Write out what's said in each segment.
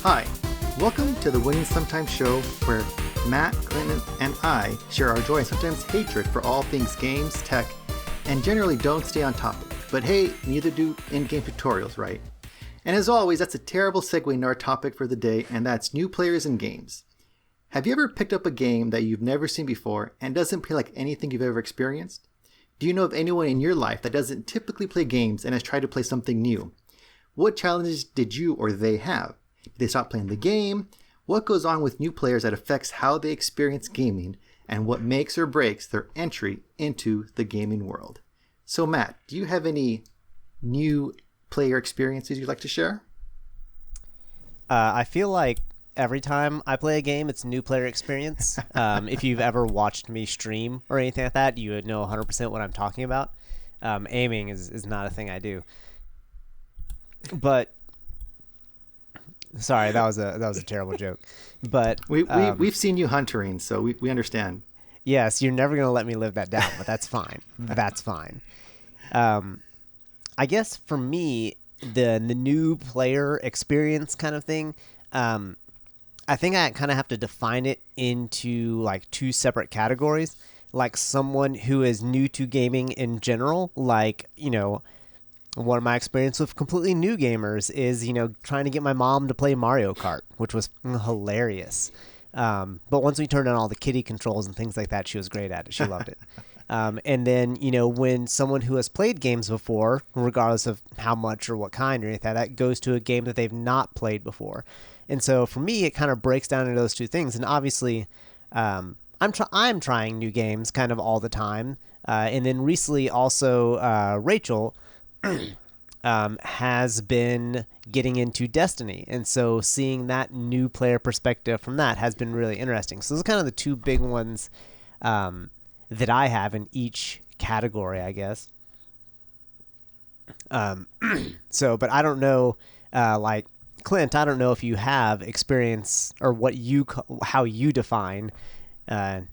Hi, welcome to the Winning Sometimes show where Matt, Clint, and I share our joy and sometimes hatred for all things games, tech, and generally don't stay on topic. But hey, neither do in-game tutorials, right? And as always, that's a terrible segue into our topic for the day, and that's new players in games. Have you ever picked up a game that you've never seen before and doesn't play like anything you've ever experienced? Do you know of anyone in your life that doesn't typically play games and has tried to play something new? What challenges did you or they have? Did they stop playing the game? What goes on with new players that affects how they experience gaming, and what makes or breaks their entry into the gaming world? So Matt, do you have any new player experiences you'd like to share? I feel like every time I play a game, it's a new player experience. If you've ever watched me stream or anything like that, you would know 100% what I'm talking about. Aiming is not a thing I do. But sorry, that was a terrible joke. But we've seen you huntering, so we understand. Yes, you're never gonna let me live that down, but that's fine. That's fine. I guess for me, the new player experience kind of thing. I think I kind of have to define it into like two separate categories. Like someone who is new to gaming in general, like, one of my experience with completely new gamers is, trying to get my mom to play Mario Kart, which was hilarious. But once we turned on all the kiddie controls and things like that, she was great at it. She loved it. And then, when someone who has played games before, regardless of how much or what kind or anything like that, goes to a game that they've not played before. And so for me, it kind of breaks down into those two things. And obviously, I'm trying new games kind of all the time. And then recently also Rachel has been getting into Destiny. And so seeing that new player perspective from that has been really interesting. So those are kind of the two big ones that I have in each category, I guess. But I don't know, like Clint, I don't know if you have experience or how you define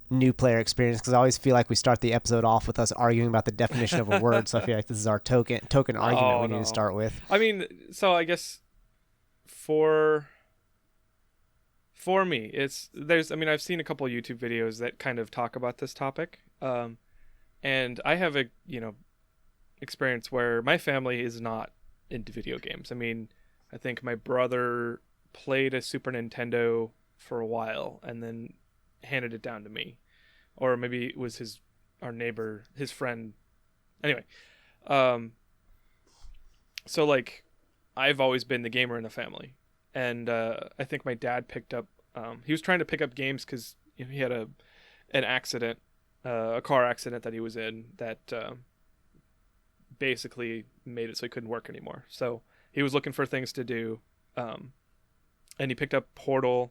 new player experience, because I always feel like we start the episode off with us arguing about the definition of a word. So I feel like this is our token argument we need to start with. I mean, so I guess for me, I've seen a couple of YouTube videos that kind of talk about this topic, and I have a experience where my family is not into video games. I mean, I think my brother played a Super Nintendo for a while and then handed it down to me, or maybe it was our neighbor, his friend. Anyway, so like I've always been the gamer in the family, and I think my dad picked up. He was trying to pick up games because he had an accident, a car accident that he was in that basically made it so he couldn't work anymore. So he was looking for things to do, and he picked up Portal.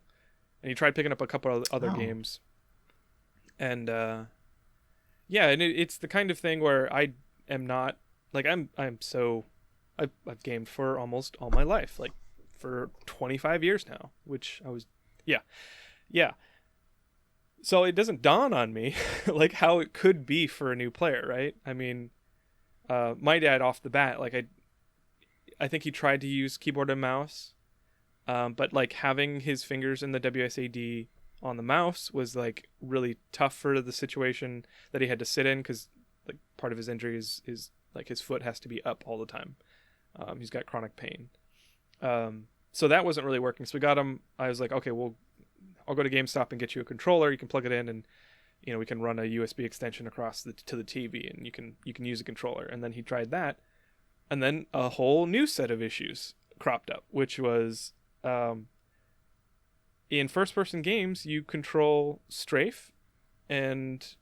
And he tried picking up a couple of other games. And, and it's the kind of thing where I am not, like, I've gamed for almost all my life, like, for 25 years now, which yeah. So it doesn't dawn on me, like, how it could be for a new player, right? I mean, my dad off the bat, like, I think he tried to use keyboard and mouse. But like having his fingers in the WSAD on the mouse was like really tough for the situation that he had to sit in, because like part of his injury is like his foot has to be up all the time. He's got chronic pain. So that wasn't really working. So we got him. I was like, okay, well, I'll go to GameStop and get you a controller. You can plug it in, and we can run a USB extension across to the TV, and you can use a controller. And then he tried that, and then a whole new set of issues cropped up, which was in first-person games, you control strafe and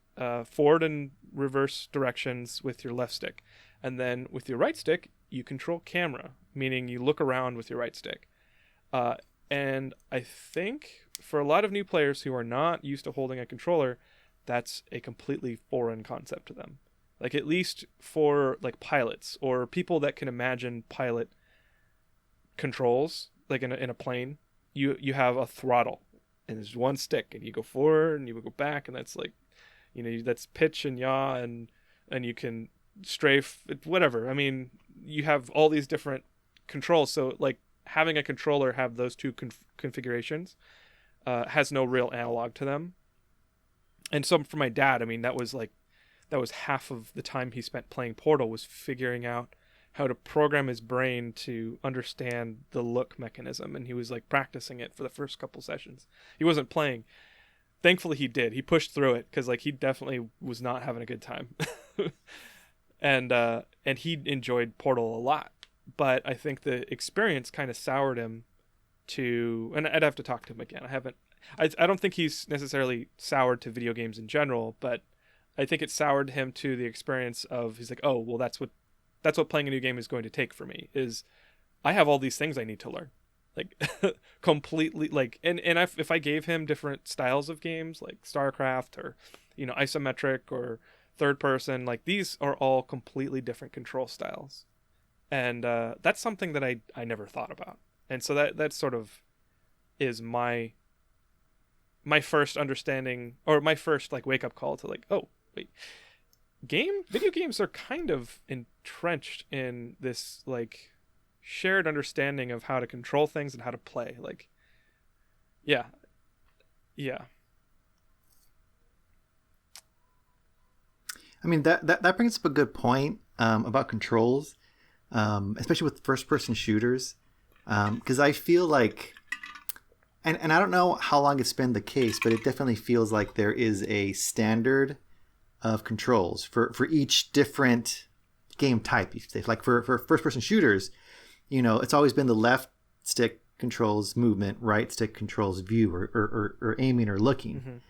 forward and reverse directions with your left stick. And then with your right stick, you control camera, meaning you look around with your right stick. And I think for a lot of new players who are not used to holding a controller, that's a completely foreign concept to them. Like, at least for like pilots or people that can imagine pilot controls, like in a plane, you have a throttle and there's one stick, and you go forward and you go back, and that's like, that's pitch and yaw, and you can strafe, whatever. I mean, you have all these different controls. So like having a controller have those two configurations has no real analog to them. And so for my dad, I mean, that was half of the time he spent playing Portal, was figuring out how to program his brain to understand the look mechanism, and he was like practicing it for the first couple sessions. He wasn't playing. Thankfully he did. He pushed through it, because like he definitely was not having a good time. and he enjoyed Portal a lot. But I think the experience kind of soured him to, and I'd have to talk to him again. I don't think he's necessarily soured to video games in general, but I think it soured him to the experience of, he's like, oh, well, that's what playing a new game is going to take for me, is I have all these things I need to learn. Like completely, like, and if I gave him different styles of games like StarCraft or, isometric or third person, like these are all completely different control styles. And that's something that I never thought about. And so that sort of is my first understanding, or my first like wake up call to like, oh wait, video games are kind of entrenched in this like shared understanding of how to control things and how to play. Like, yeah. I mean, that brings up a good point about controls, especially with first-person shooters, because I feel like, and I don't know how long it's been the case, but it definitely feels like there is a standard of controls for each different game type. Like for first-person shooters, it's always been the left stick controls movement, right stick controls view or aiming or looking,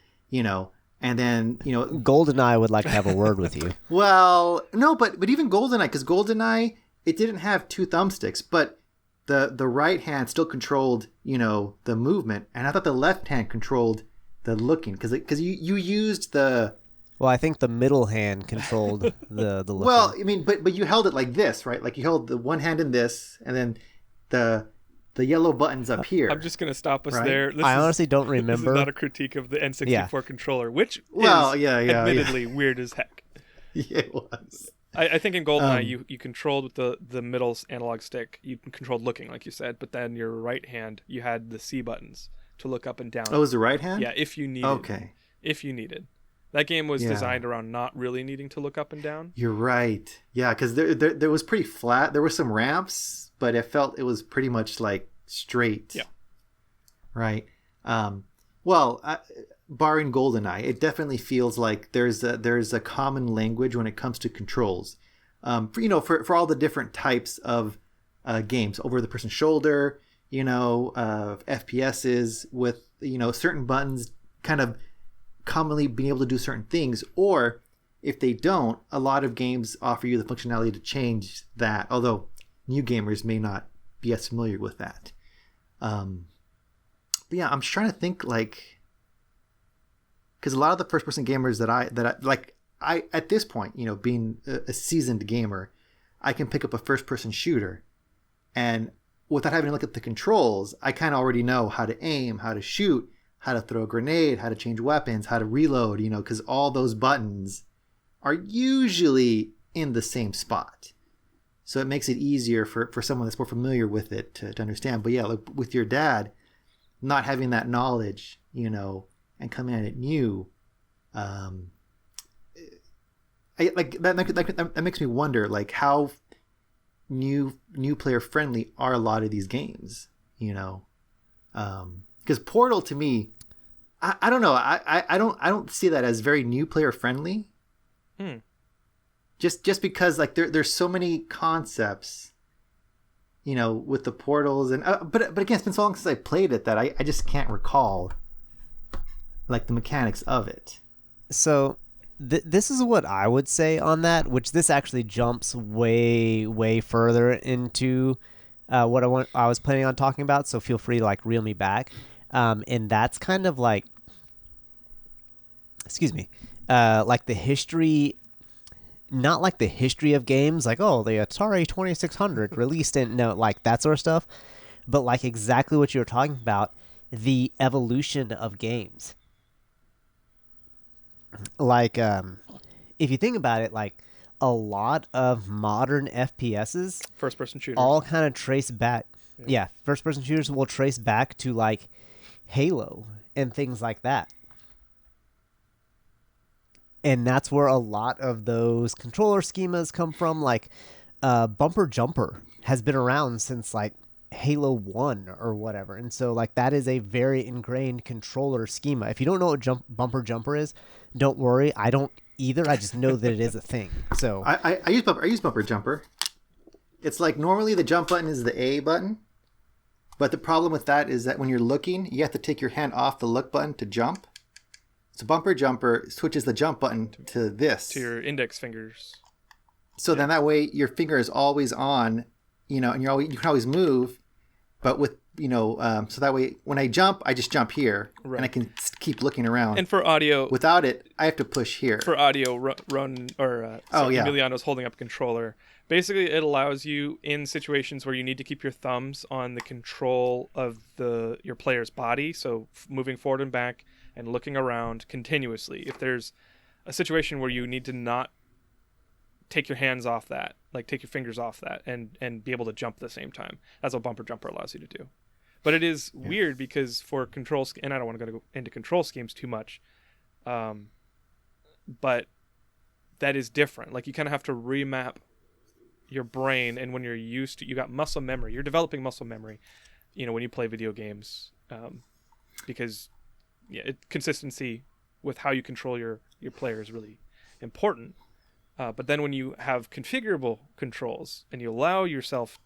and then, GoldenEye would like to have a word with you. Well, no, but even GoldenEye, because GoldenEye, it didn't have two thumbsticks, but the right hand still controlled, the movement, and I thought the left hand controlled the looking, because you used the. Well, I think the middle hand controlled the looking. Well, I mean, but you held it like this, right? Like you held the one hand in this, and then the yellow button's up here. I'm just gonna stop us right? there. I honestly don't remember. This is not a critique of the N64 controller, which is admittedly weird as heck. Yeah, it was. I think in GoldenEye you controlled with the middle analog stick. You controlled looking, like you said, but then your right hand, you had the C buttons to look up and down. Oh, it was the right hand? Yeah, if you needed. Okay. If you needed. That game was designed around not really needing to look up and down. You're right. Yeah, because there was pretty flat. There were some ramps, but it was pretty much like straight. Yeah. Right. Barring GoldenEye, it definitely feels like there's a common language when it comes to controls. For all the different types of games, over the person's shoulder, FPSs with certain buttons kind of commonly being able to do certain things, or if they don't, a lot of games offer you the functionality to change that, although new gamers may not be as familiar with that. But yeah, I'm just trying to think, like, because a lot of the first person gamers that I at this point, being a seasoned gamer, I can pick up a first person shooter, and without having to look at the controls, I kind of already know how to aim, how to shoot, how to throw a grenade, how to change weapons, how to reload, because all those buttons are usually in the same spot. So it makes it easier for someone that's more familiar with it to understand. But yeah, like with your dad, not having that knowledge, and coming at it new, that makes me wonder, like, how new player friendly are a lot of these games, because Portal, to me, I don't know. I don't see that as very new player friendly. Just because like there's so many concepts, with the portals and but again, it's been so long since I played it that I just can't recall like the mechanics of it. So this is what I would say on that, which this actually jumps way further into what I was planning on talking about. So feel free to like reel me back. And that's kind of like, like the history, not like the history of games, like, oh, the Atari 2600 released in, no, like that sort of stuff, but like exactly what you were talking about, the evolution of games. Like, if you think about it, like a lot of modern FPSs, first person shooters, all kind of trace back. Yeah, first person shooters will trace back to like Halo and things like that. And that's where a lot of those controller schemas come from. Like bumper jumper has been around since like Halo 1 or whatever. And so like that is a very ingrained controller schema. If you don't know what bumper jumper is, don't worry. I don't either. I just know that it is a thing. So I use bumper jumper. It's like normally the jump button is the A button, but the problem with that is that when you're looking, you have to take your hand off the look button to jump. So bumper jumper switches the jump button to this. To your index fingers. So then that way your finger is always on, and you can always move, but with, so that way when I jump, I just jump here, right, and I can keep looking around. And for audio, without it, I have to push here. For audio, Emiliano's holding up a controller. Basically, it allows you in situations where you need to keep your thumbs on the control of your player's body, so moving forward and back and looking around continuously. If there's a situation where you need to not take your hands off that, like take your fingers off that and be able to jump at the same time, that's what bumper jumper allows you to do. But it is weird because for control, and I don't want to go into control schemes too much, but that is different. Like you kind of have to remap your brain, and when you got muscle memory, you're developing muscle memory, when you play video games, because consistency with how you control your player is really important. But then when you have configurable controls and you allow yourself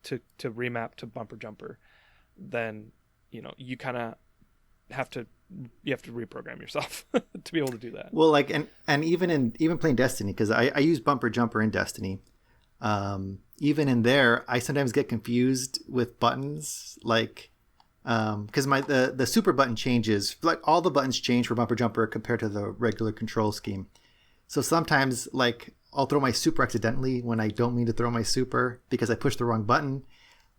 to remap to bumper jumper, then you kind of have to reprogram yourself to be able to do that. Well, like and even playing Destiny, because I use bumper jumper in Destiny. Even in there, I sometimes get confused with buttons, like because the super button changes, like all the buttons change for bumper jumper compared to the regular control scheme. So sometimes like I'll throw my super accidentally when I don't mean to throw my super because I pushed the wrong button.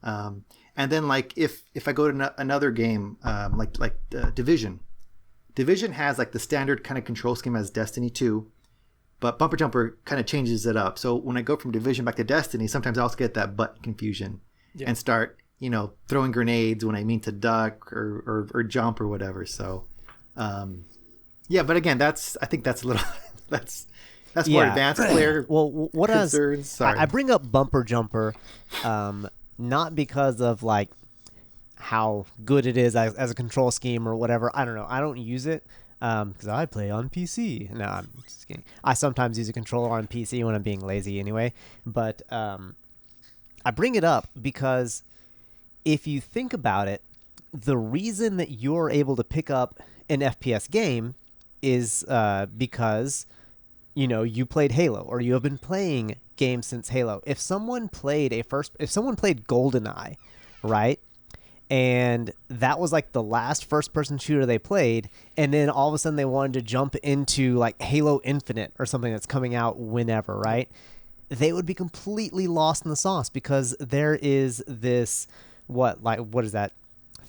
And then like if I go to another game, like Division has like the standard kind of control scheme as Destiny 2. But bumper jumper kind of changes it up. So when I go from Division back to Destiny, sometimes I also get that button confusion and start, throwing grenades when I mean to duck or jump or whatever. So, but again, I think that's a little, that's more advanced player. Well, what concerns. I bring up bumper jumper, not because of like how good it is as a control scheme or whatever. I don't know. I don't use it. Because I play on PC. No, I'm just kidding. I sometimes use a controller on PC when I'm being lazy anyway. But I bring it up because if you think about it, the reason that you're able to pick up an FPS game is because, you played Halo or you have been playing games since Halo. If someone played GoldenEye, right? And that was like the last first-person shooter they played, and then all of a sudden they wanted to jump into like Halo Infinite or something that's coming out whenever, right? They would be completely lost in the sauce because there is this, what is that,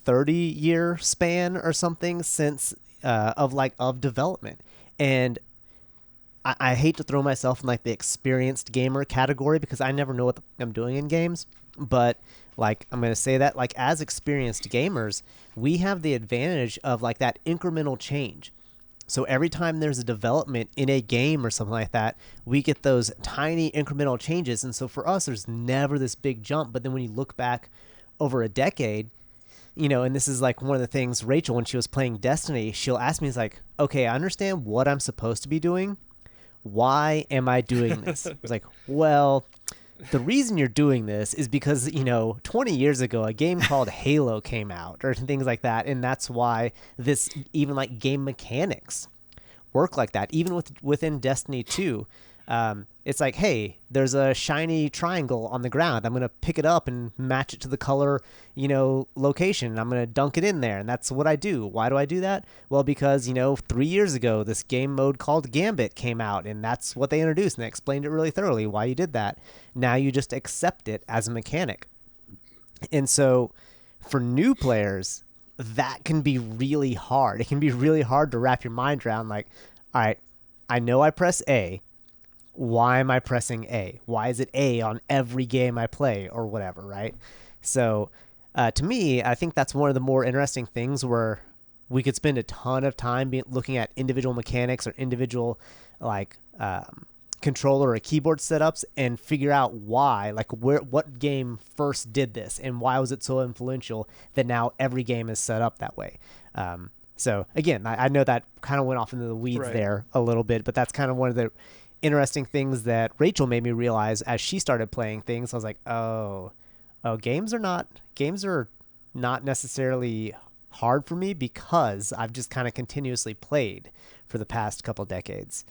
30-year span or something since of development. And I hate to throw myself in like the experienced gamer category because I never know what I'm doing in games, but like I'm going to say that like as experienced gamers, we have the advantage of like that incremental change. So every time there's a development in a game or something like that, we get those tiny incremental changes. And so for us, there's never this big jump. But then when you look back over a decade, and this is like one of the things Rachel, when she was playing Destiny, she'll ask me, it's like, okay, I understand what I'm supposed to be doing. Why am I doing this? I was like, well, the reason you're doing this is because, 20 years ago, a game called Halo came out or things like that. And that's why this, even like game mechanics work like that. Even within Destiny 2, it's like, hey, there's a shiny triangle on the ground. I'm going to pick it up and match it to the color, location. I'm going to dunk it in there. And that's what I do. Why do I do that? Well, because, 3 years ago, this game mode called Gambit came out, and that's what they introduced. And they explained it really thoroughly why you did that. Now you just accept it as a mechanic. And so for new players, that can be really hard. It can be really hard to wrap your mind around, like, all right, I know I press A. Why am I pressing A? Why is it A on every game I play or whatever, right? So to me, I think that's one of the more interesting things where we could spend a ton of time looking at individual mechanics or individual like controller or keyboard setups and figure out why, like what game first did this and why was it so influential that now every game is set up that way. So again, I know that kind of went off into the weeds Right. there a little bit, but that's kind of one of the interesting things that Rachel made me realize as she started playing things. I was like, games are not necessarily hard for me because I've just kind of continuously played for the past couple decades.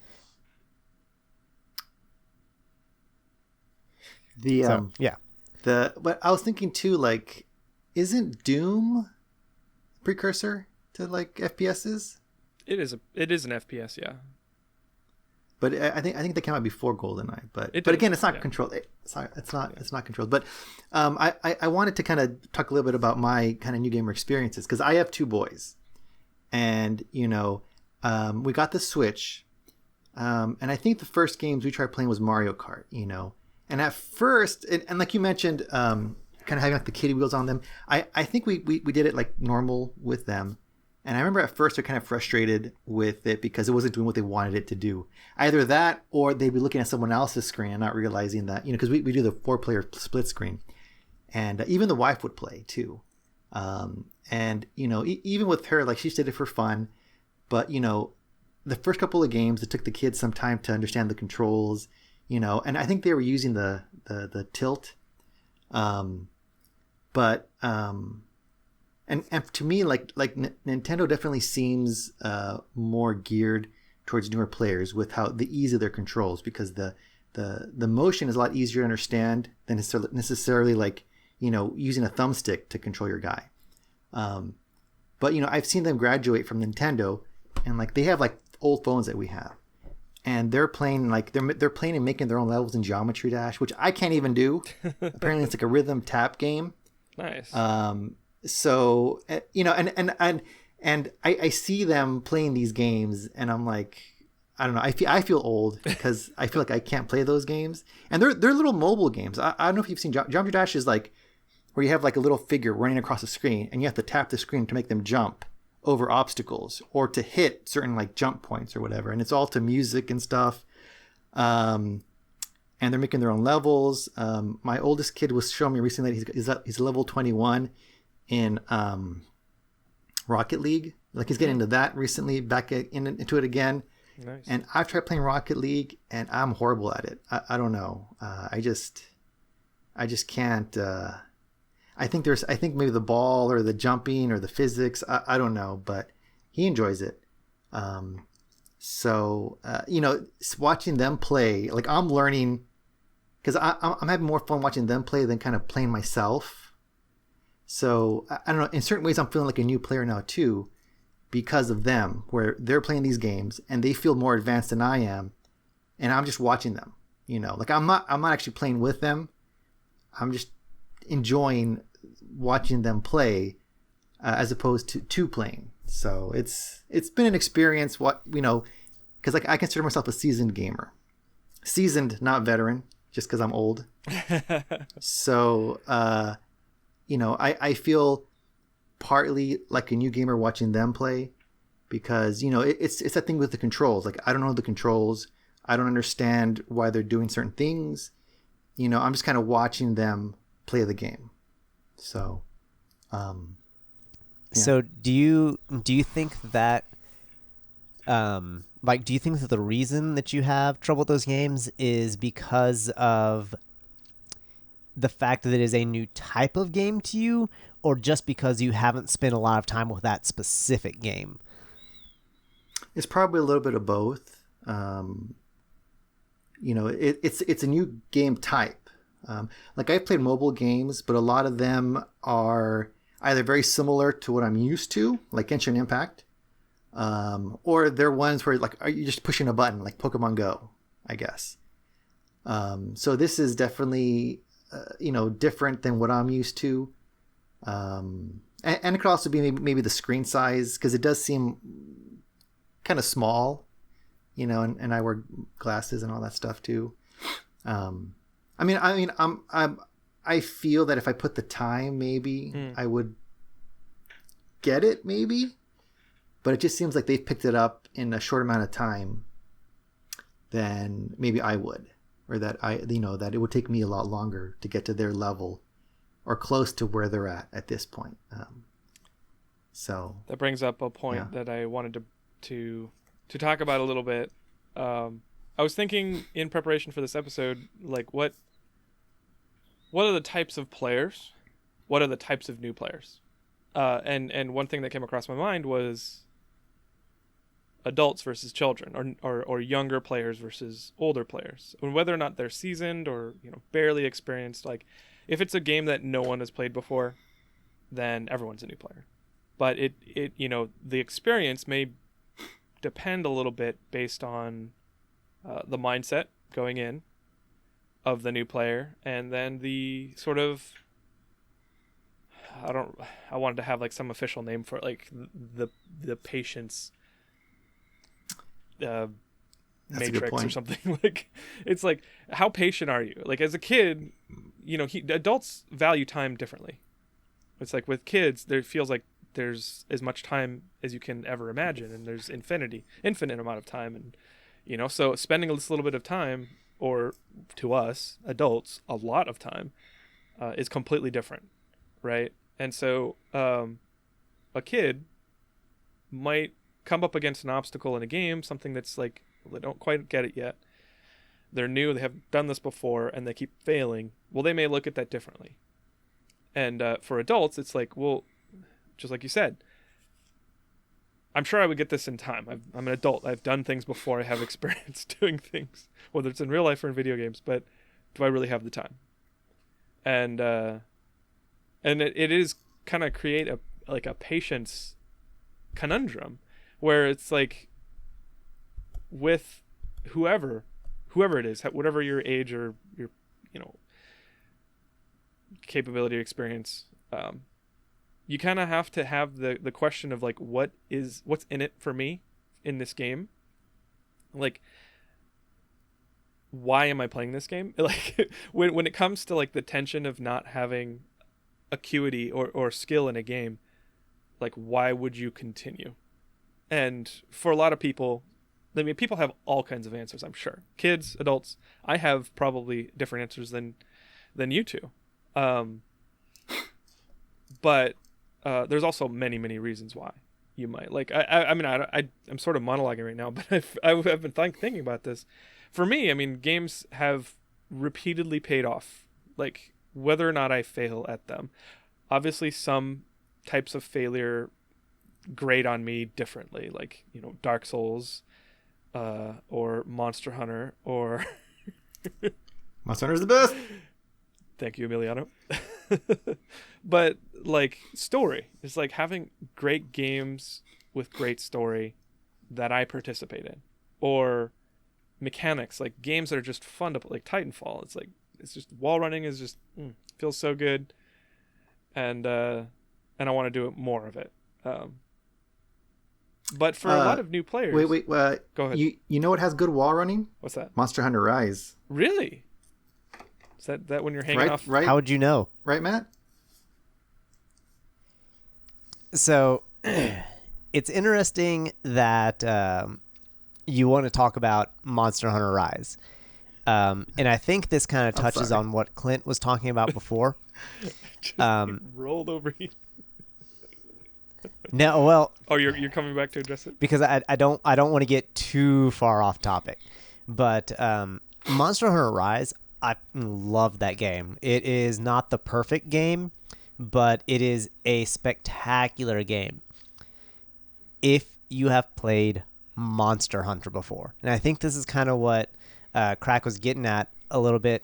The So yeah, but I was thinking too, like, isn't Doom precursor to like FPSs? It is an FPS, yeah. But I think they came out before GoldenEye. But It but did, again, it's not yeah. controlled. It's not controlled. But I wanted to kind of talk a little bit about my kind of new gamer experiences because I have two boys, and we got the Switch, and I think the first games we tried playing was Mario Kart. And at first, and like you mentioned, kind of having like the kiddie wheels on them. I think we did it like normal with them. And I remember at first they're kind of frustrated with it because it wasn't doing what they wanted it to do. Either that or they'd be looking at someone else's screen and not realizing that, because we do the 4-player split screen. And even the wife would play too. And even with her, like she did it for fun. But, the first couple of games, it took the kids some time to understand the controls, and I think they were using the tilt. But to me, like Nintendo definitely seems more geared towards newer players with how the ease of their controls, because the motion is a lot easier to understand than necessarily like using a thumbstick to control your guy. But I've seen them graduate from Nintendo, and like they have like old phones that we have, and they're playing like they're playing and making their own levels in Geometry Dash, which I can't even do. Apparently, it's like a rhythm tap game. Nice. So and I see them playing these games and I'm like, I don't know, I feel old because I feel like I can't play those games, and they're little mobile games. I don't know if you've seen Geometry Dash is like where you have like a little figure running across the screen and you have to tap the screen to make them jump over obstacles or to hit certain like jump points or whatever, and it's all to music and stuff. And they're making their own levels. My oldest kid was showing me recently that he's level 21 in Rocket League. Like he's getting into that recently, back into it again. Nice. And I've tried playing Rocket League, and I'm horrible at it. I don't know. I just can't. I think maybe the ball or the jumping or the physics. I don't know, but he enjoys it. So watching them play, like I'm learning, because I'm having more fun watching them play than kind of playing myself. So I don't know. In certain ways, I'm feeling like a new player now too, because of them, where they're playing these games and they feel more advanced than I am, and I'm just watching them. Like I'm not actually playing with them. I'm just enjoying watching them play as opposed to playing. So it's been an experience. Because like I consider myself a seasoned gamer, seasoned, not veteran, just because I'm old. So I feel partly like a new gamer watching them play, because it's that thing with the controls. Like I don't know the controls, I don't understand why they're doing certain things. I'm just kind of watching them play the game. So yeah. So do you think that do you think that the reason that you have trouble with those games is because of the fact that it is a new type of game to you, or just because you haven't spent a lot of time with that specific game? It's probably a little bit of both. It's a new game type. Like I've played mobile games, but a lot of them are either very similar to what I'm used to, like Genshin Impact, or they're ones where like are you just pushing a button, like Pokemon Go, I guess. So this is definitely different than what I'm used to, and it could also be maybe the screen size, because it does seem kind of small, and I wear glasses and all that stuff too. I'm I feel that if I put the time, maybe I would get it, maybe. But it just seems like they've picked it up in a short amount of time than maybe I would, or that that it would take me a lot longer to get to their level or close to where they're at this point. So that brings up a point that I wanted to talk about a little bit. I was thinking in preparation for this episode, like what are the types of players? What are the types of new players? And one thing that came across my mind was adults versus children, or younger players versus older players, and whether or not they're seasoned or barely experienced. Like, if it's a game that no one has played before, then everyone's a new player. But it the experience may depend a little bit based on the mindset going in of the new player, and then the sort of I wanted to have like some official name for it, like the patience matrix or something. Like, it's like, how patient are you? Like, as a kid, adults value time differently. It's like with kids, there feels like there's as much time as you can ever imagine, and there's infinite amount of time, and so spending this little bit of time, or to us adults a lot of time, is completely different, right? And so a kid might come up against an obstacle in a game, something that's like, they don't quite get it yet, they're new, they haven't done this before, and they keep failing. Well, they may look at that differently. And for adults, it's like, well, just like you said, I'm sure I would get this in time. I'm an adult. I've done things before. I have experience doing things, whether it's in real life or in video games. But do I really have the time? And it is kind of create a patience conundrum, where it's like, with whoever it is, whatever your age or your capability or experience, you kind of have to have the question of like, what's in it for me in this game? Like, why am I playing this game? Like, when it comes to like the tension of not having acuity or skill in a game, like, why would you continue? And for a lot of people, I mean, people have all kinds of answers, I'm sure. Kids, adults, I have probably different answers than you two. But there's also many, many reasons why you might. Like, I'm sort of monologuing right now, but I've been thinking about this. For me, I mean, games have repeatedly paid off, like, whether or not I fail at them. Obviously, some types of failure grate on me differently, like, Dark Souls, or Monster Hunter, or Monster Hunter's the best. Thank you, Emiliano. But like, story is like having great games with great story that I participate in, or mechanics, like games that are just fun to play, like Titanfall. It's just wall running is just feels so good, and I want to do more of it. But for a lot of new players, wait, go ahead. You know what has good wall running? What's that? Monster Hunter Rise. Really? Is that when you're hanging off? Right. How would you know? Right, Matt? So it's interesting that you want to talk about Monster Hunter Rise. And I think this kind of touches on what Clint was talking about before. Rolled over here. No, well. Oh, you're coming back to address it? Because I don't want to get too far off topic. But Monster Hunter Rise, I love that game. It is not the perfect game, but it is a spectacular game if you have played Monster Hunter before. And I think this is kind of what Crack was getting at a little bit.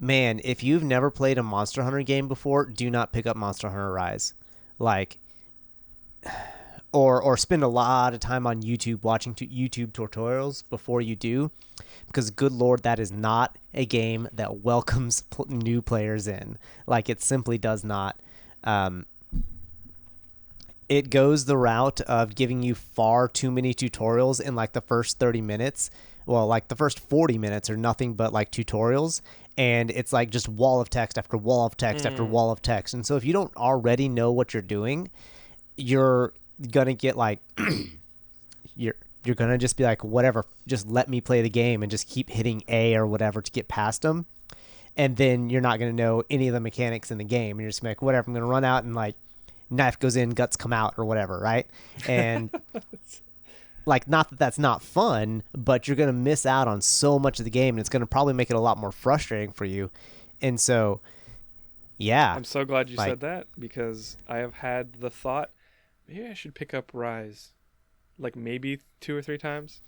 Man, if you've never played a Monster Hunter game before, do not pick up Monster Hunter Rise. Like, or spend a lot of time on YouTube watching YouTube tutorials before you do, because good Lord, that is not a game that welcomes new players in. Like, it simply does not. It goes the route of giving you far too many tutorials in like the first 30 minutes. Well, like the first 40 minutes are nothing but like tutorials, and it's like just wall of text after wall of text after wall of text. And so if you don't already know what you're doing, you're gonna get like you're gonna just be like, whatever, just let me play the game and just keep hitting A or whatever to get past them. And then you're not gonna know any of the mechanics in the game. You're just like, whatever, I'm gonna run out and like knife goes in, guts come out or whatever, right? And like, not that that's not fun, but you're gonna miss out on so much of the game, and it's gonna probably make it a lot more frustrating for you. And so, yeah, I'm so glad you said that, because I have had the thought, maybe I should pick up Rise, like maybe 2 or 3 times,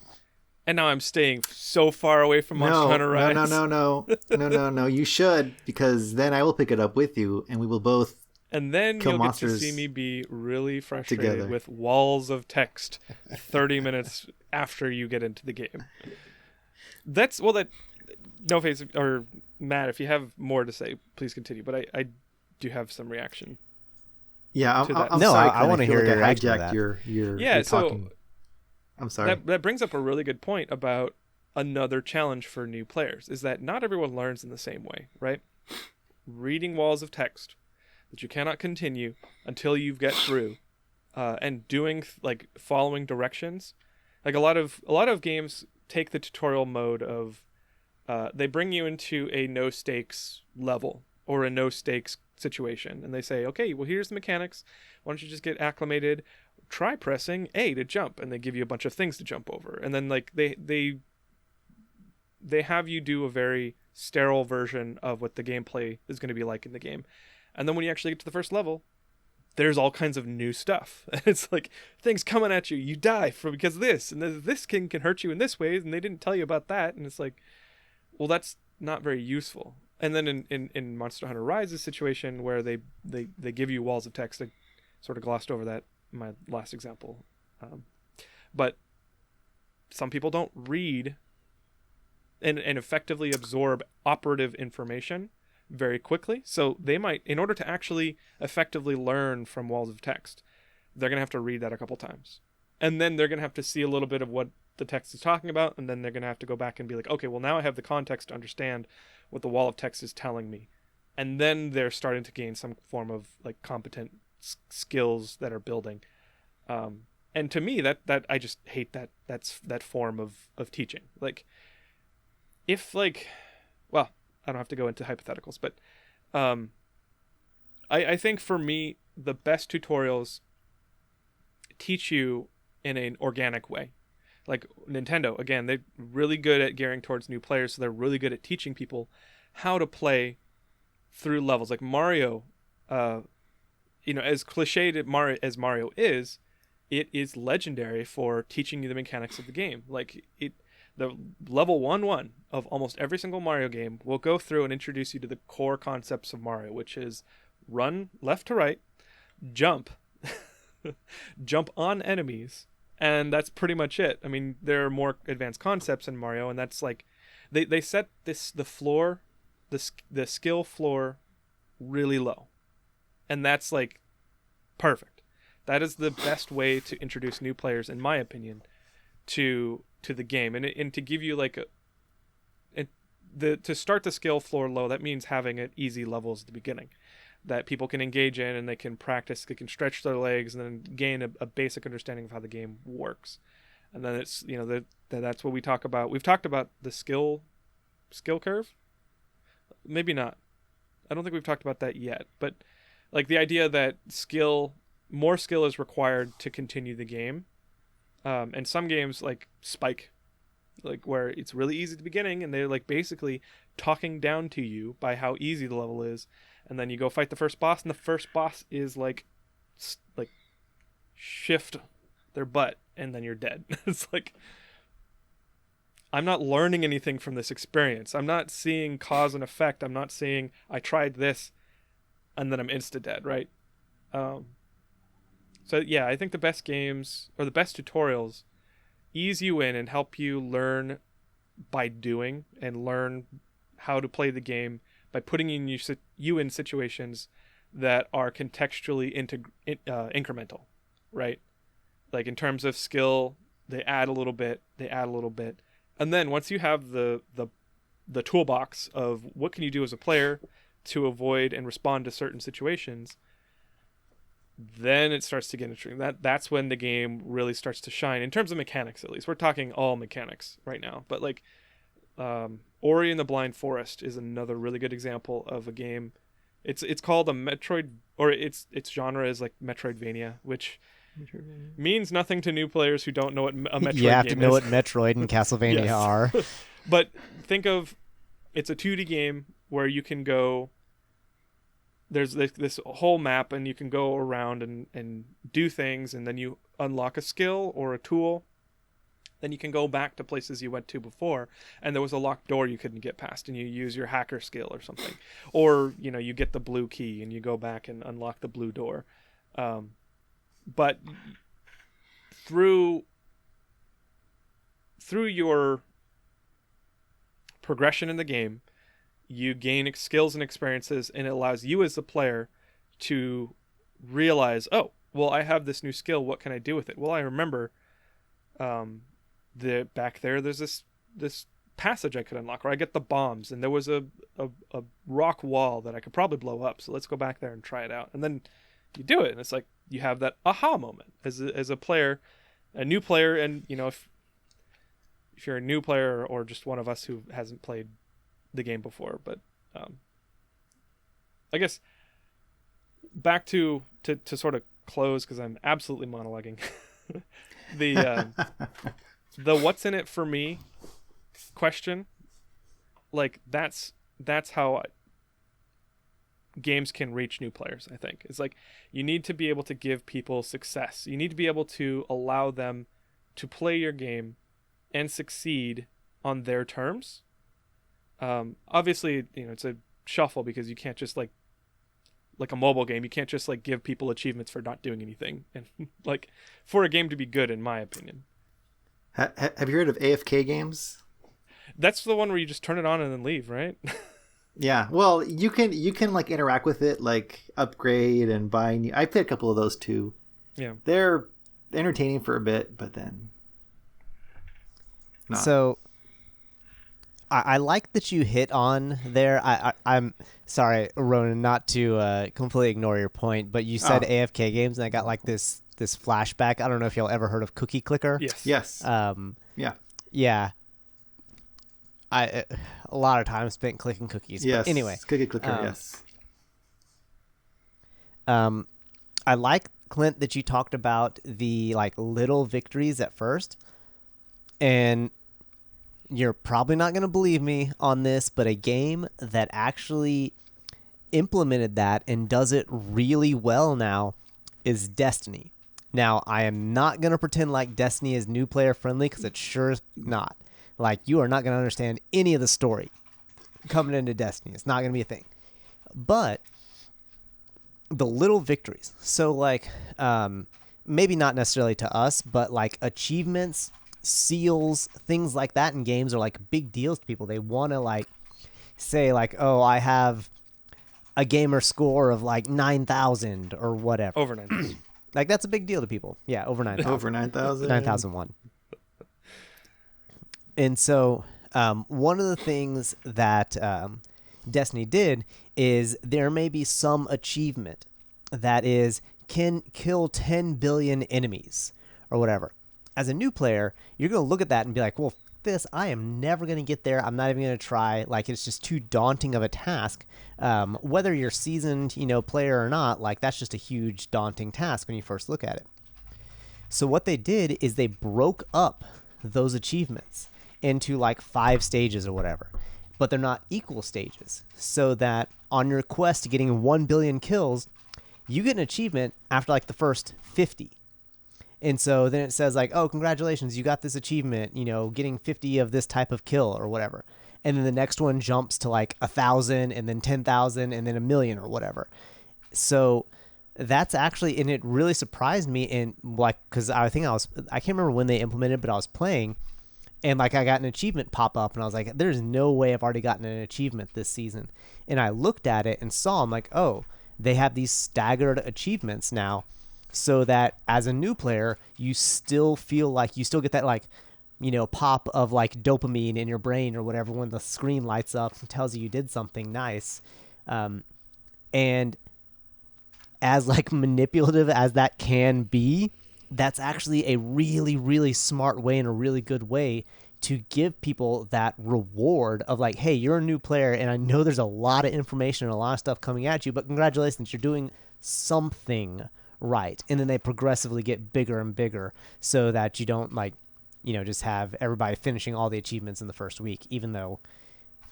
and now I'm staying so far away from Monster Hunter Rise. No. You should, because then I will pick it up with you, and we will both. And then kill you'll monsters get to see me be really frustrated together. with walls of text 30 minutes after you get into the game. No face, or Matt, if you have more to say, please continue. But I do have some reaction. Yeah, I'm no, sorry. I want to hear like your I reaction to hijacked that. your talking. I'm sorry. That brings up a really good point about another challenge for new players, is that not everyone learns in the same way, right? Reading walls of text that you cannot continue until you get through, and doing like following directions. Like a lot of games take the tutorial mode of they bring you into a no stakes level or a no stakes situation, and they say, okay, well, here's the mechanics. Why don't you just get acclimated? Try pressing A to jump, and they give you a bunch of things to jump over, and then like they have you do a very sterile version of what the gameplay is going to be like in the game. And then when you actually get to the first level, there's all kinds of new stuff. It's like things coming at you. You die because of this, and this can hurt you in this way, and they didn't tell you about that. And it's like, well, that's not very useful. And then in Monster Hunter Rise's situation, where they give you walls of text, I sort of glossed over that in my last example. But some people don't read and effectively absorb operative information very quickly. So they might, in order to actually effectively learn from walls of text, they're going to have to read that a couple times. And then they're going to have to see a little bit of what the text is talking about, and then they're going to have to go back and be like, okay, well, now I have the context to understand what the wall of text is telling me. And then they're starting to gain some form of like competent skills that are building. And to me, that I just hate that form of teaching. Like, if like, well, I don't have to go into hypotheticals, but I think for me, the best tutorials teach you in an organic way. Like Nintendo, again, they're really good at gearing towards new players, so they're really good at teaching people how to play through levels. Like Mario, as cliched as Mario is, it is legendary for teaching you the mechanics of the game. Like the level 1-1 of almost every single Mario game will go through and introduce you to the core concepts of Mario, which is run left to right, jump, jump on enemies, and that's pretty much it. I mean, there are more advanced concepts in Mario, and that's like they set the skill floor really low, and that's like perfect. That is the best way to introduce new players, in my opinion, to the game, and to give you like to start the skill floor low. That means having it easy levels at the beginning that people can engage in, and they can practice, they can stretch their legs, and then gain a basic understanding of how the game works. And then it's that's what we talk about. We've talked about the skill curve. Maybe not. I don't think we've talked about that yet. But like the idea that more skill is required to continue the game. And some games like Spike, like where it's really easy at the beginning, and they're like basically talking down to you by how easy the level is, and then you go fight the first boss, and the first boss is like shift their butt, and then you're dead. It's like, I'm not learning anything from this experience. I'm not seeing cause and effect. I'm not seeing I tried this, and then I'm insta dead, right? So yeah, I think the best games or the best tutorials ease you in and help you learn by doing, and learn how to play the game by putting you in situations that are contextually incremental, right? Like in terms of skill, they add a little bit, and then once you have the the toolbox of what can you do as a player to avoid and respond to certain situations, then it starts to get interesting. That's when the game really starts to shine in terms of mechanics. At least we're talking all mechanics right now, but like Ori and the Blind Forest is another really good example of a game. It's called a Metroid, or its genre is like Metroidvania, which means nothing to new players who don't know what a Metroid You have game to know is. what Metroid and Castlevania Yes. are. But think of, it's a 2D game where you can go, there's this whole map and you can go around and do things, and then you unlock a skill or a tool. Then you can go back to places you went to before, and there was a locked door you couldn't get past, and you use your hacker skill or something. Or, you get the blue key and you go back and unlock the blue door. But through your progression in the game, you gain skills and experiences, and it allows you as a player to realize, oh, well, I have this new skill. What can I do with it? Well, I remember back there's this passage I could unlock, or I get the bombs, and there was a rock wall that I could probably blow up. So let's go back there and try it out. And then you do it, and it's like you have that aha moment as a player, a new player, and if you're a new player or just one of us who hasn't played the game before. But I guess back to sort of close, because I'm absolutely monologuing. The what's in it for me question, like that's how games can reach new players. I think it's like you need to be able to give people success. You need to be able to allow them to play your game and succeed on their terms. Obviously, it's a shuffle, because you can't just like a mobile game, you can't just like give people achievements for not doing anything, and like for a game to be good, in my opinion. Have you heard of AFK games? That's the one where you just turn it on and then leave, right? Yeah. Well, you can like interact with it, like upgrade and buy new. I played a couple of those too. Yeah. They're entertaining for a bit, but then not. So I like that you hit on there. I'm sorry, Ronan, not to completely ignore your point, but you said AFK games, and I got like this flashback. I don't know if y'all ever heard of Cookie Clicker. Yes. Yeah. Yeah. A lot of time spent clicking cookies. Yes. But anyway, Cookie Clicker. Yes. I like, Clint, that you talked about the like little victories at first, and you're probably not going to believe me on this, but a game that actually implemented that and does it really well now is Destiny. Now, I am not going to pretend like Destiny is new player friendly, because it's sure is not. Like, you are not going to understand any of the story coming into Destiny. It's not going to be a thing. But the little victories. So, like, maybe not necessarily to us, but like achievements, seals, things like that in games are like big deals to people. They want to like say like, oh, I have a gamer score of like 9,000 or whatever. Over 9,000. Like, that's a big deal to people. Yeah, over 9,000. Over 9,000. 9,001. And so one of the things that Destiny did is there may be some achievement that is can kill 10 billion enemies or whatever. As a new player, you're going to look at that and be like, well, this, I am never going to get there. I'm not even going to try. Like, it's just too daunting of a task. Whether you're seasoned, player or not, like, that's just a huge daunting task when you first look at it. So what they did is they broke up those achievements into like 5 stages or whatever, but they're not equal stages, so that on your quest to getting 1 billion kills, you get an achievement after like the first 50. And so then it says like, oh, congratulations, you got this achievement, getting 50 of this type of kill or whatever. And then the next one jumps to like 1,000 and then 10,000 and then 1,000,000 or whatever. So that's actually, and it really surprised me, in like, because I can't remember when they implemented, but I was playing, and like I got an achievement pop up, and I was like, there's no way I've already gotten an achievement this season. And I looked at it and saw, I'm like, oh, they have these staggered achievements now, so that as a new player, you still feel like you still get that like pop of like dopamine in your brain or whatever when the screen lights up and tells you did something nice. And as like manipulative as that can be, that's actually a really, really smart way and a really good way to give people that reward of like, hey, you're a new player and I know there's a lot of information and a lot of stuff coming at you, but congratulations, you're doing something right. And then they progressively get bigger and bigger so that you don't like, just have everybody finishing all the achievements in the first week, even though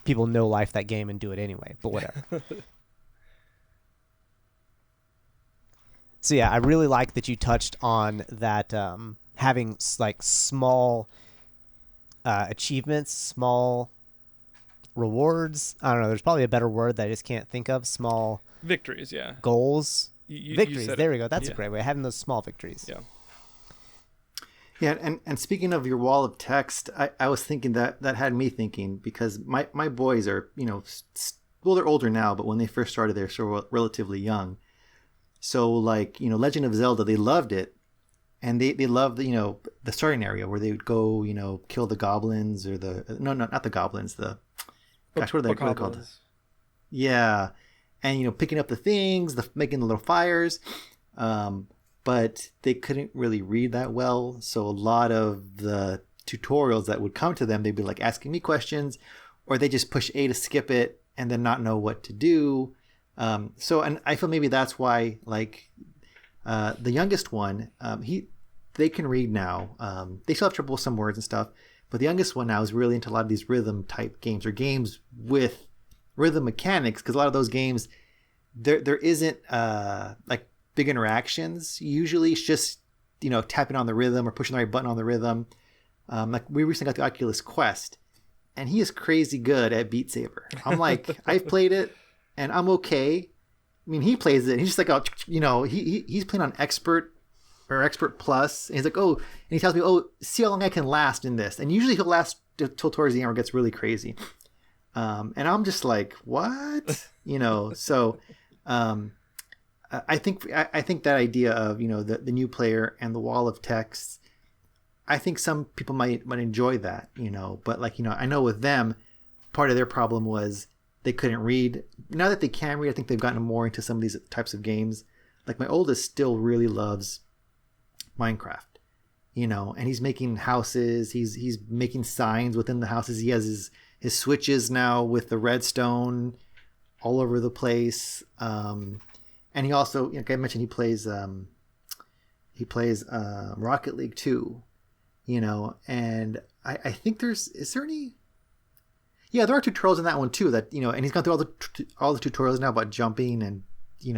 people know life that game and do it anyway, but whatever. So yeah, I really like that you touched on that, having like small achievements, small rewards. I don't know. There's probably a better word that I just can't think of. Small victories, yeah. Goals, victories. There we go. That's yeah. a great way. Having those small victories. Yeah. Yeah, and speaking of your wall of text, I was thinking that had me thinking, because my boys are, they're older now, but when they first started, they're still relatively young. So like, Legend of Zelda, they loved it. And they loved, the starting area where they would go, kill the goblins or no, not the goblins. What are they called? Yeah. And, picking up the things, making the little fires. But they couldn't really read that well. So a lot of the tutorials that would come to them, they'd be like asking me questions, or they just push A to skip it and then not know what to do. And I feel maybe that's why, like, the youngest one, they can read now. They still have trouble with some words and stuff, but the youngest one now is really into a lot of these rhythm type games, or games with rhythm mechanics, because a lot of those games, there isn't like big interactions. Usually it's just, tapping on the rhythm or pushing the right button on the rhythm. Like we recently got the Oculus Quest, and he is crazy good at Beat Saber. I'm like, I've played it and I'm okay. I mean, he plays it and he's just like, he's playing on expert or expert plus. And he's like, and he tells me, see how long I can last in this. And usually he'll last till towards the end where it gets really crazy. And I'm just like, what? So I think that idea of, the new player and the wall of text, I think some people might enjoy that, but like, I know with them, part of their problem was they couldn't read. Now that they can read, I think they've gotten more into some of these types of games. Like my oldest still really loves Minecraft, and he's making houses. He's making signs within the houses. He has his switches now with the redstone all over the place. And he also, like I mentioned, he plays Rocket League too, and I think is there any? Yeah, there are tutorials in that one too. That and he's gone through all the tutorials now about jumping and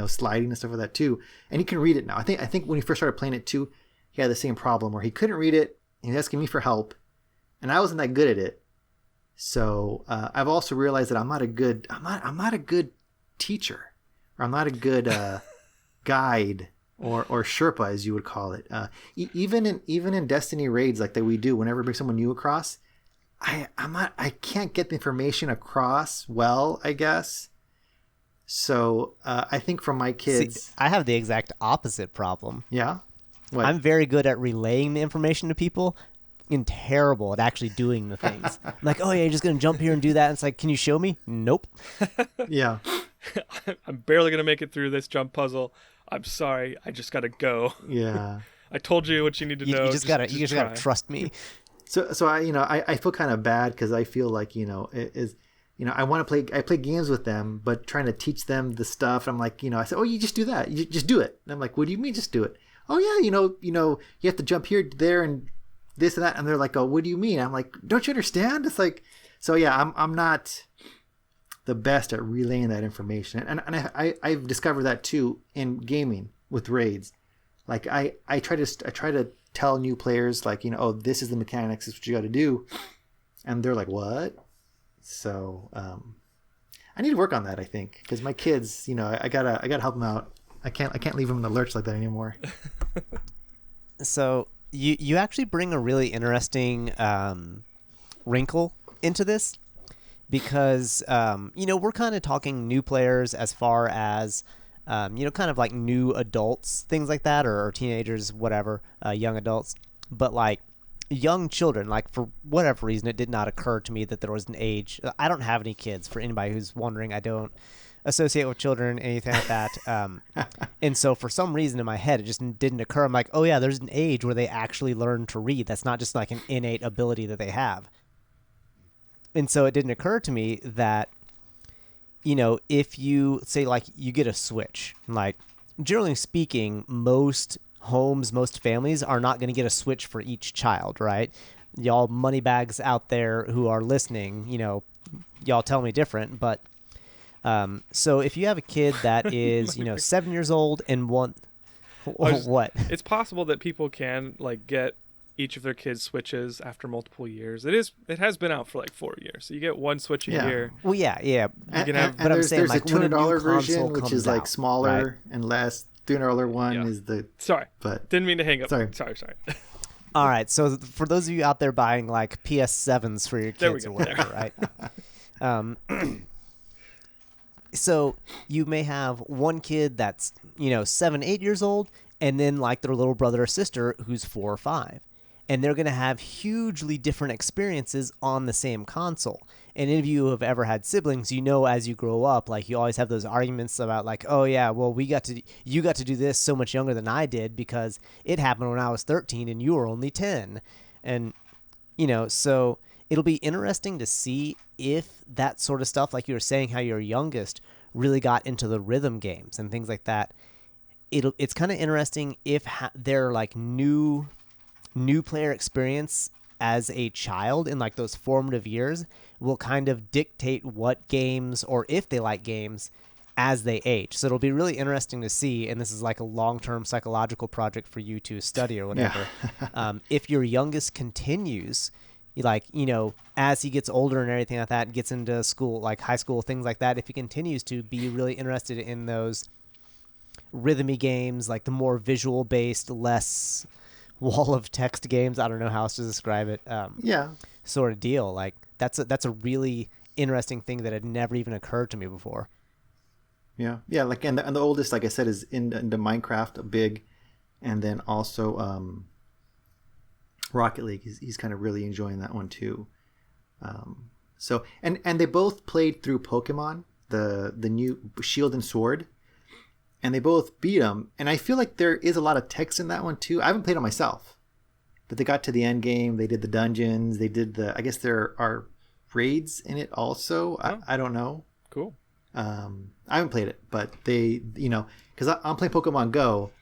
sliding and stuff like that too. And he can read it now. I think when he first started playing it too, he had the same problem where he couldn't read it. And he was asking me for help, and I wasn't that good at it. So I've also realized that I'm not a good teacher, or I'm not a good guide or Sherpa, as you would call it. Even in Destiny raids like that we do, whenever we bring someone new across, I can't get the information across well, I guess. So I think from my kids, see, I have the exact opposite problem. Yeah, what? I'm very good at relaying the information to people, and terrible at actually doing the things. I'm like, oh yeah, you're just gonna jump here and do that. And it's like, can you show me? Nope. Yeah. I'm barely gonna make it through this jump puzzle. I'm sorry, I just gotta go. Yeah. I told you what you need to know. You just gotta trust me. So I feel kind of bad because I feel like I want to play. I play games with them, but trying to teach them the stuff. I'm like, I said, you just do that. You just do it. And I'm like, what do you mean just do it? Oh yeah, you have to jump here, there, and this and that. And they're like, oh, what do you mean? I'm like, don't you understand? It's like, so yeah, I'm not the best at relaying that information, and I've discovered that too in gaming with raids. Like I try to tell new players like, this is the mechanics, this is what you got to do, and they're like, what? So I need to work on that, I think, because my kids, I gotta help them out. I can't leave them in the lurch like that anymore. So you actually bring a really interesting wrinkle into this, because we're kind of talking new players as far as kind of like new adults, things like that, or teenagers, whatever, young adults. But like young children, like for whatever reason, it did not occur to me that there was an age. I don't have any kids. For anybody who's wondering, I don't associate with children, anything like that. And so for some reason in my head, it just didn't occur. I'm like, oh yeah, there's an age where they actually learn to read. That's not just like an innate ability that they have. And so it didn't occur to me that, you know, if you say like you get a Switch, like generally speaking, most homes, most families are not going to get a Switch for each child, right? Y'all moneybags out there who are listening, you know, y'all tell me different, but so if you have a kid that is, you know, 7 years old and what? It's possible that people can like get each of their kids Switches after multiple years. It has been out for like 4 years, so you get one Switch a year. Well, yeah. You can have, but I'm saying like there's a $200 version, which is like smaller right? and less. $300 one is the. Sorry, but didn't mean to hang up. Sorry. All right, so for those of you out there buying like PS7s for your kids or whatever, right? So you may have one kid that's, you know, 7, 8 years old, and then like their little brother or sister who's 4 or 5. And they're going to have hugely different experiences on the same console. And any of you who have ever had siblings, you know, as you grow up, like you always have those arguments about like, oh yeah, well you got to do this so much younger than I did because it happened when I was 13 and you were only 10. And, you know, so it'll be interesting to see if that sort of stuff, like you were saying, how your youngest really got into the rhythm games and things like that. It's kind of interesting if they're like new player experience as a child in like those formative years will kind of dictate what games or if they like games as they age. So it'll be really interesting to see, and this is like a long-term psychological project for you to study or whatever. Yeah. If your youngest continues, like, you know, as he gets older and everything like that, gets into school, like high school, things like that, if he continues to be really interested in those rhythmy games, like the more visual-based, less wall of text games, I don't know how else to describe it, sort of deal, like that's a really interesting thing that had never even occurred to me before. Yeah, like and the oldest, like I said, is into Minecraft, big, and then also Rocket League. He's kind of really enjoying that one too. So and they both played through Pokemon, the new Shield and Sword, and they both beat them. And I feel like there is a lot of text in that one too. I haven't played it myself, but they got to the end game. They did the dungeons. They did I guess there are raids in it also. Oh. I don't know. Cool. I haven't played it, but they, you know, because I'm playing Pokemon Go,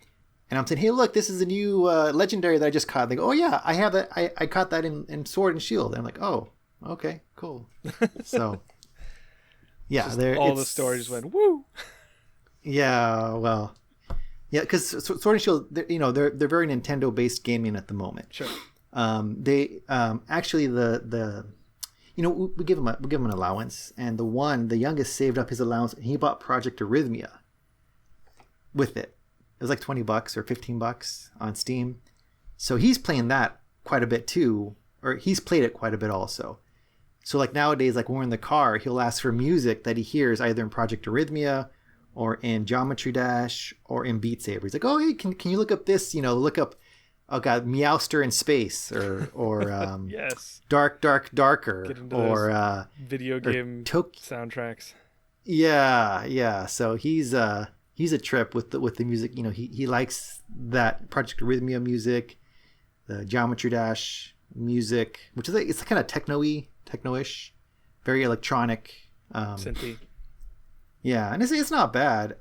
and I'm saying, hey, look, this is a new legendary that I just caught. They go, oh yeah, I have that. I caught that in Sword and Shield. And I'm like, oh, okay, cool. So yeah, all the stories went woo. Yeah, well, yeah, because Sword and Shield, they're very Nintendo based gaming at the moment. Sure. They actually we give him an allowance, and the youngest saved up his allowance, and he bought Project Arrhythmia with it. It was like $20 or $15 on Steam. So he's playing that quite a bit too, or he's played it quite a bit also. So like nowadays, like when we're in the car, he'll ask for music that he hears either in Project Arrhythmia or in Geometry Dash or in Beat Saber. He's like, oh, hey, can you look up this? You know, look up, oh god, Meowster in Space or yes, Darker or video game soundtracks. Yeah. So he's a trip with the music. You know, he likes that Project Arrhythmia music, the Geometry Dash music, which is it's kind of techno-ish, very electronic, synthy. Yeah, and it's not bad.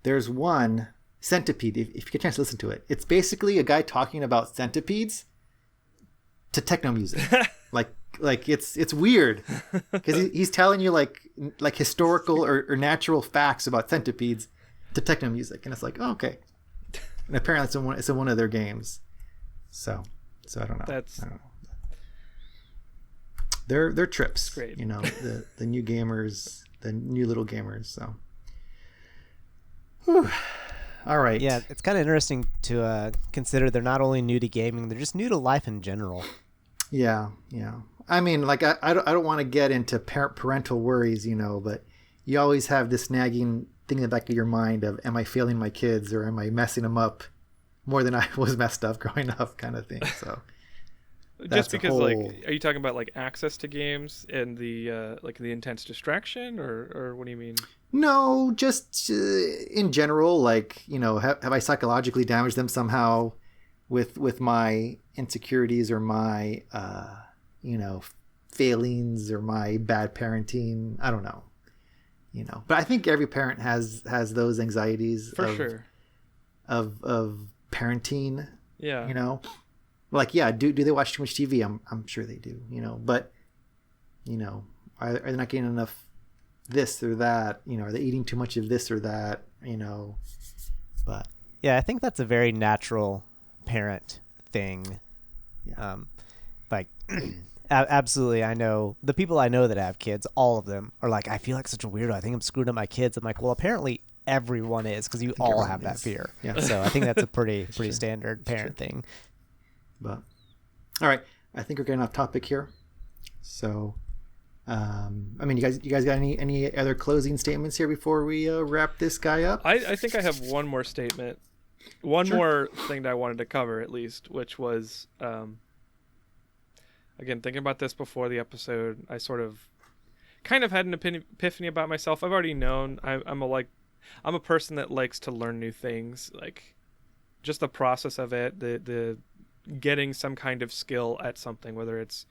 There's one Centipede. If you get a chance to listen to it, it's basically a guy talking about centipedes to techno music. like it's weird because he's telling you like historical or natural facts about centipedes to techno music, and it's like, oh, okay. And apparently it's in one of their games. So I don't know. I don't know. They're trips. Great. You know, the new gamers, the new little gamers. So. Whew. All right. Yeah, it's kind of interesting to consider they're not only new to gaming, they're just new to life in general. Yeah. I mean, like I don't want to get into parental worries, you know, but you always have this nagging thing in the back of your mind of, am I failing my kids or am I messing them up more than I was messed up growing up, kind of thing. So just because, like, are you talking about like access to games and the like the intense distraction, or what do you mean? No, just in general, like, you know, have I psychologically damaged them somehow with my insecurities or my you know, failings or my bad parenting? I don't know, you know, but I think every parent has those anxieties for sure of parenting. Yeah, you know, like, yeah, do they watch too much TV? I'm sure they do, you know, but, you know, are they not getting enough this or that? You know, are they eating too much of this or that? You know, but yeah, I think that's a very natural parent thing. Yeah. Like, absolutely. I know the people I know that have kids, all of them are like, I feel like such a weirdo. I think I'm screwing up my kids. I'm like, well, apparently everyone is, because you all have that fear. Yeah. So I think that's a pretty standard parent thing. But all right, I think we're getting off topic here. So, I mean, you guys got any other closing statements here before we wrap this guy up? I think I have one more statement, one more thing that I wanted to cover at least, which was, again, thinking about this before the episode, I sort of kind of had an epiphany about myself. I've already known I'm a person that likes to learn new things, like just the process of it, the getting some kind of skill at something, whether it's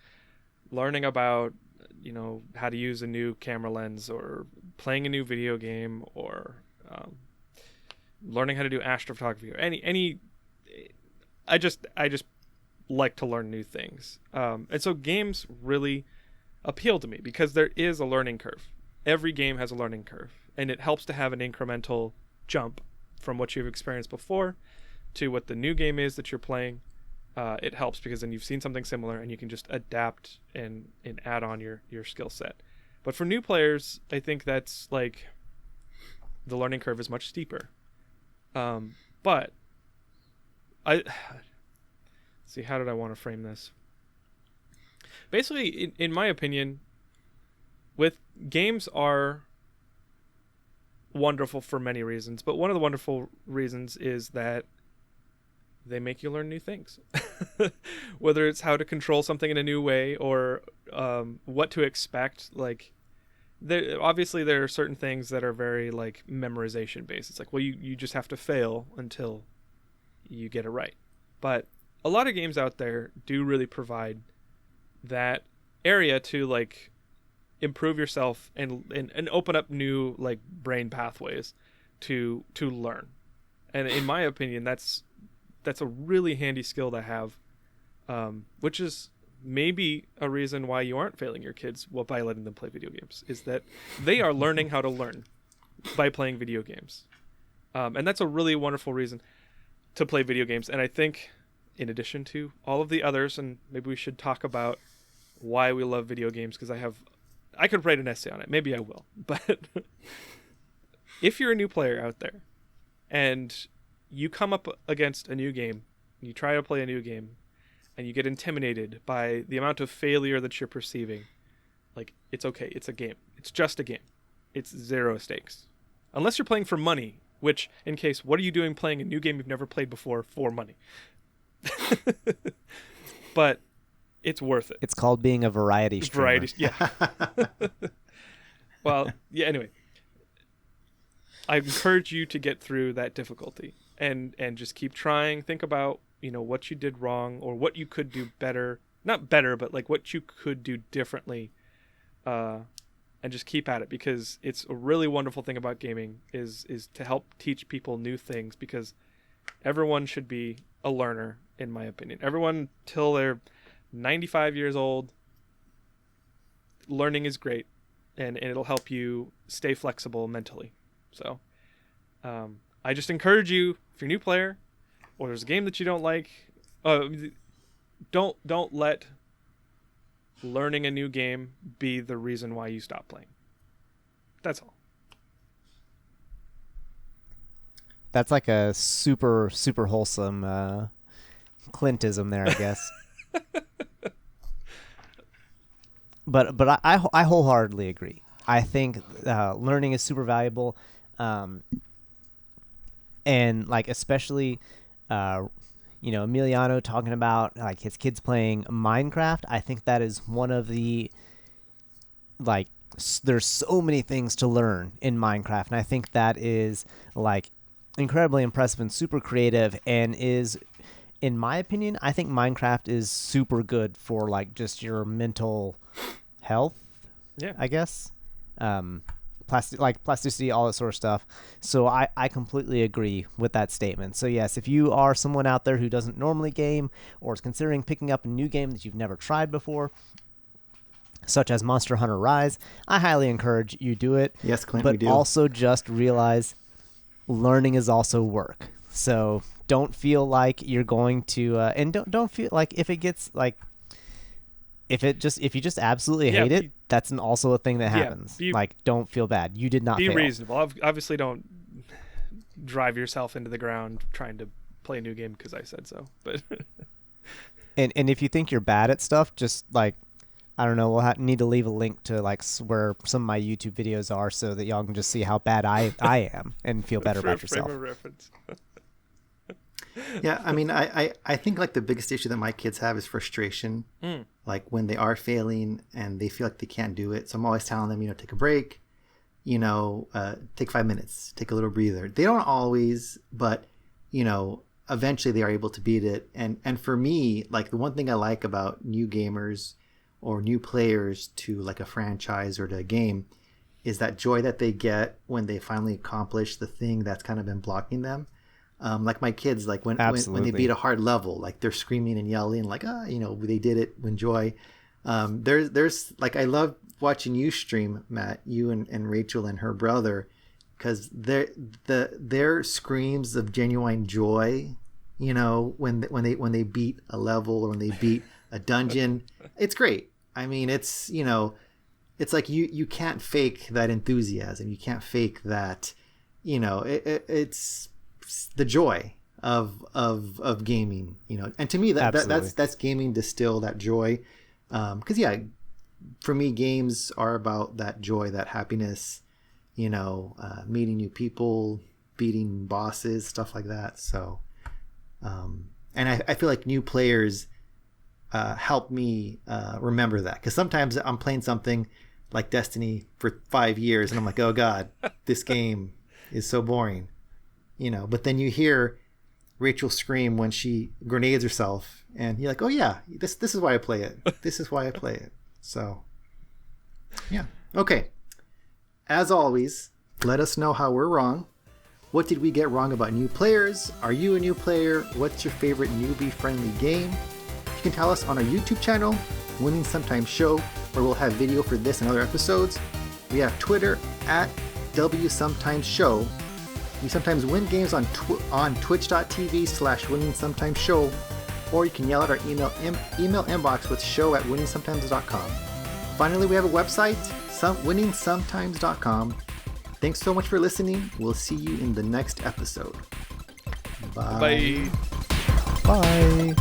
learning about, you know, how to use a new camera lens, or playing a new video game, or learning how to do astrophotography, or any I just like to learn new things, and so games really appeal to me because there is a learning curve. Every game has a learning curve, and it helps to have an incremental jump from what you've experienced before to what the new game is that you're playing. It helps because then you've seen something similar and you can just adapt and add on your skill set. But for new players, I think that's like the learning curve is much steeper. But I see, how did I want to frame this? Basically, in my opinion, with games are wonderful for many reasons, but one of the wonderful reasons is that they make you learn new things. Whether it's how to control something in a new way, or what to expect. Like, obviously there are certain things that are very like memorization based. It's like, well, you just have to fail until you get it right. But a lot of games out there do really provide that area to like improve yourself and open up new like brain pathways to learn. And in my opinion, that's a really handy skill to have, which is maybe a reason why you aren't failing your kids by letting them play video games, is that they are learning how to learn by playing video games. And that's a really wonderful reason to play video games. And I think in addition to all of the others, and maybe we should talk about why we love video games, because I could write an essay on it. Maybe I will. But if you're a new player out there and you come up against a new game, you try to play a new game, and you get intimidated by the amount of failure that you're perceiving, like, it's okay. It's a game. It's just a game. It's zero stakes. Unless you're playing for money, which, in case, what are you doing playing a new game you've never played before for money? But it's worth it. It's called being a variety streamer. Yeah. Well, yeah, anyway. I encourage you to get through that difficulty and just keep trying. Think about, you know, what you did wrong or what you could do better. Not better, but like what you could do differently. And just keep at it, because it's a really wonderful thing about gaming is to help teach people new things, because everyone should be a learner, in my opinion. Everyone till they're 95 years old, learning is great, and it'll help you stay flexible mentally. So I just encourage you, if you're a new player or there's a game that you don't like, don't let learning a new game be the reason why you stop playing. That's all. That's like a super wholesome Clintism there, I guess. But I wholeheartedly agree. I think learning is super valuable, and like especially Emiliano talking about like his kids playing Minecraft. I think that is one of the like there's so many things to learn in Minecraft, and I think that is like incredibly impressive and super creative, and is, in my opinion, I think Minecraft is super good for like just your mental health. Yeah. I guess. Plasticity, all that sort of stuff. So I completely agree with that statement. So yes, if you are someone out there who doesn't normally game or is considering picking up a new game that you've never tried before, such as Monster Hunter Rise, I highly encourage you do it. Yes, Clint, but we do. Also just realize learning is also work. So don't feel like you're going to, and don't feel like if it gets like, if you just absolutely hate it, that's also a thing that happens. Like, don't feel bad. You did not be fail. reasonable. Obviously, don't drive yourself into the ground trying to play a new game because I said so. But and if you think you're bad at stuff, just like, I don't know, we'll need to leave a link to like where some of my YouTube videos are so that y'all can just see how bad I am and feel better about yourself. Frame of reference. Yeah, I mean, I think like the biggest issue that my kids have is frustration. Like when they are failing and they feel like they can't do it. So I'm always telling them, take a break, take 5 minutes, take a little breather. They don't always, but eventually they are able to beat it. And for me, like the one thing I like about new gamers or new players to like a franchise or to a game is that joy that they get when they finally accomplish the thing that's kind of been blocking them. Like my kids, like when they beat a hard level, like they're screaming and yelling, like they did it with joy. There's like I love watching you stream, Matt, you and Rachel and her brother, because their screams of genuine joy, when they beat a level or when they beat a dungeon, it's great. I mean, it's it's like you can't fake that enthusiasm. You can't fake that. It's the joy of gaming, and to me that's gaming distilled that joy, because for me games are about that joy, that happiness, meeting new people, beating bosses, stuff like that. So and I feel like new players help me remember that, because sometimes I'm playing something like Destiny for 5 years and I'm like, oh god, this game is so boring. But then you hear Rachel scream when she grenades herself, and you're like, oh yeah, this is why I play it. This is why I play it. So, yeah. Okay. As always, let us know how we're wrong. What did we get wrong about new players? Are you a new player? What's your favorite newbie-friendly game? You can tell us on our YouTube channel, Winning Sometimes Show, where we'll have video for this and other episodes. We have Twitter at WSometimesShow. We sometimes win games on twitch.tv/winningsometimesshow, or you can yell at our email inbox with show@winningsometimes.com. Finally, we have a website, winningsometimes.com. Thanks so much for listening. We'll see you in the next episode. Bye. Bye. Bye.